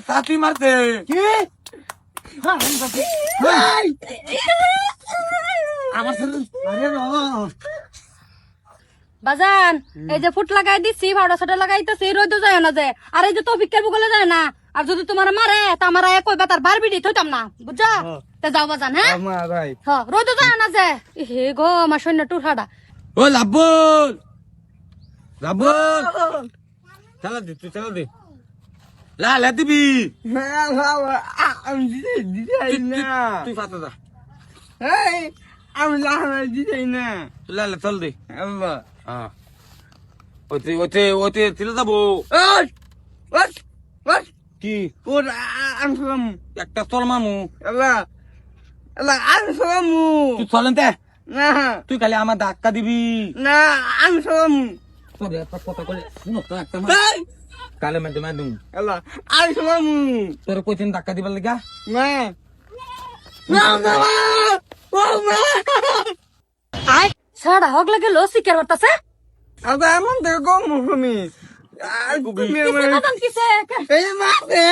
সাথী মারছে কি আমার বাজান এই যে ফুট লাগাই দিচ্ছি ভাড়া সাটা লাগাইতেছি রোদ যায় না যে আর এই যে তৌফিকের বুকলে যায় না আর যদি তোমার মারে তা আমার কইবা তার বার বিড়ি থইতাম না বুঝছা তে যাও বাজান হ্যাঁ ভাই হ্যাঁ রোদ যায় না যে হে গো আমার সৈন্য টুরহাডা ও লাবুল লাবুল চালা দে তুই চালা দে লা দিবি আমি দিতে না তুই ফাতা দা আমি দিতে না লা চল দে আল্লাহ হ্যাঁ ওতে তিলে যাবো কি ওর আনসালাম একটা চল মামু আল্লাহ আল্লাহ আনসালামু তুই চলেন তে না তুই খালি আমার ধাক্কা দিবি না আনসালামু তোর একটা কথা কইলে শুনো তো একটা কালে মেদে মেদুম আল্লাহ আনসালামু তোর কইছেন ধাক্কা দিবার লাগা না না না ও মা আয় সাড়া হক লাগে লো শিকার করতেছে আল্লাহ এমন দেখো কম তুমি বাজান কিসে এই মারে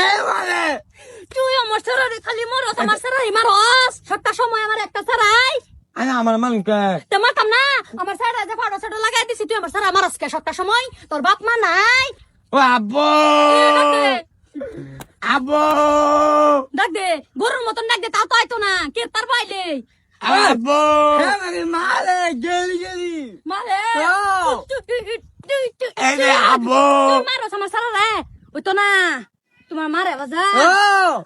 তুই আমার সারারে খালি মরো আমার সারাই মারস সবটা সময় আমার একটা সারাই আরে আমার মালিকা তে মারতাম না আমার সারা যে ফাড়ো সাটো লাগাই দিছি তুই আমার সারা মারস কে সবটা সময় তোর বাপ মা নাই ও আব্বু আব্বু ডাক দে গরুর মতন ডাক দে তাও তো আইতো না কে তার পাইলে আব্বু মারে গেলি গেলি মারে এই যে আব্বু মারস আমার সারা রে ওই তো না তোমার মারে বাজা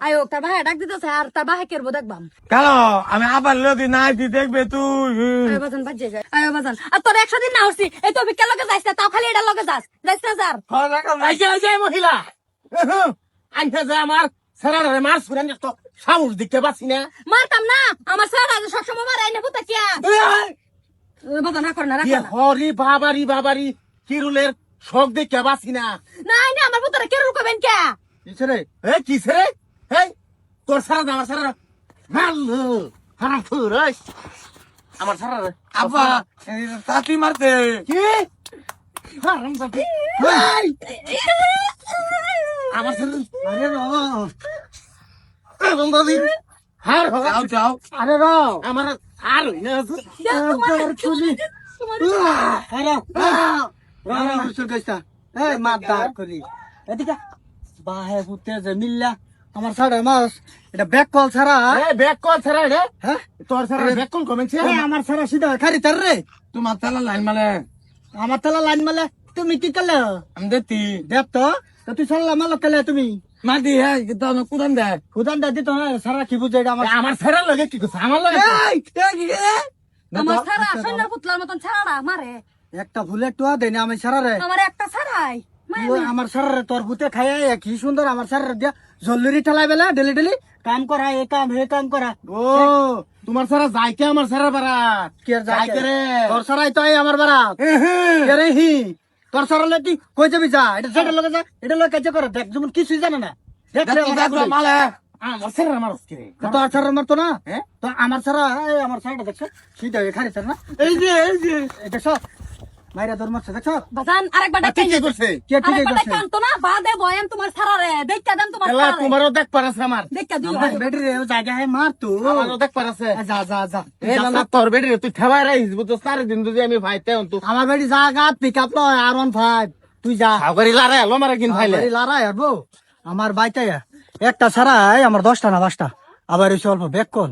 আয়ো তার ভাই ডাক দিতেছে আর তার ভাই কেরবো দেখবাম কালো আমি আবার লদি নাই তুই দেখবে তুই আয়ো বাজান বাজে যায় আয়ো বাজান আর তোর 100 দিন না হচ্ছি এই তো বিকেল লগে যাইছ তাও খালি এটা লগে যাস যাইছ না স্যার মহিলা আইসা যে আমার সারা মার সুরেন তো সাহস দেখতে পাচ্ছি না মারতাম না আমার সারা সবসময় মারে আইনে পুতা কিয়া বাজান রাখ না রাখ না হরি বাবারি কিরুলের শখ দেখতে পাচ্ছি না নাই না আমার পুতারে কেরুল কবেন কে কিসে রে কিসে রে তোর সারা আমার সারা মারলো হারাম ফুরাই আমার সারা আব্বা সাথী মারছে কি হারাম সাথী আমার সারা আরে রঙালি হার যাও যাও আরে আমার আর হই না তোর চুলি এদিকে বাহে পুতে যে মিল্লা আমার সাড়ে মাস এটা ব্যাক কল ছাড়া ব্যাক কল ছাড়া রে হ্যাঁ তোর ছাড়া ব্যাক কল কমেছে আমার ছাড়া সিধা খারি তার রে তোমার তালা লাইন মালে আমার তালা লাইন মালে তুমি কি করলে আমি দেখতি দেখ তো তুই সাল্লা মালো কেলে তুমি মাটি হ্যাঁ কিন্তু কুদান দেয় খুদান দাদি তো সারা কি বুঝে আমার ছাড়া লগে কি করছে আমার লগে আমার সারা সৈন্যর পুতলার মতন ছাড়া মারে একটা ভুলে টুয়া দেয় আমি সারা রে আমার একটা ছাড়াই আমার সারা তোর ভূতে খাইয়া কি সুন্দর আমার সারা দিয়া জল্লুরি ঠেলাই বেলা ডেলি ডেলি কাম করা এ কাম হে কাম করা ও তোমার সারা যাইকে আমার সারা বারাত কে যাইকে রে তোর সারাই তো আমার বারাত কে রে হি তোর সারা তুই কই যাবি যা এটা সেটা লগে যা এটা লগে কাজ করে দেখ যেমন কিছুই জানে না দেখ মালে আমার সারা আমার তোর সারা আমার তো না তো আমার সারা আমার সারাটা দেখছ সিধা খারি সারা না এই যে দেখছ মাইরা তোর মারছে দেখছ বাজান আরেকবার ডাক কি করছে কে ঠিক করছে কান্ত না বাদে বয়াম তোমার ছাড়া রে দেখা দেন তোমার এলা তোমারও দেখ পারাছে আমার দেখা দিও বেটি রে জায়গা হে মার তুই আমারও দেখ পারাছে যা যা যা এই না তোর বেটি রে তুই ঠেবাই রাখিস বুঝছো 4 দিন যদি আমি ভাইতে অন্ত আমার বেটি জায়গা পিকআপ লয় R15 তুই যা সাগরি লারে এলো মারা কিন ফাইলে লারাই আরবো আমার বাইতে একটা ছাড়াই আমার 10টা না 5টা আবার এসে অল্প ব্যাক কোন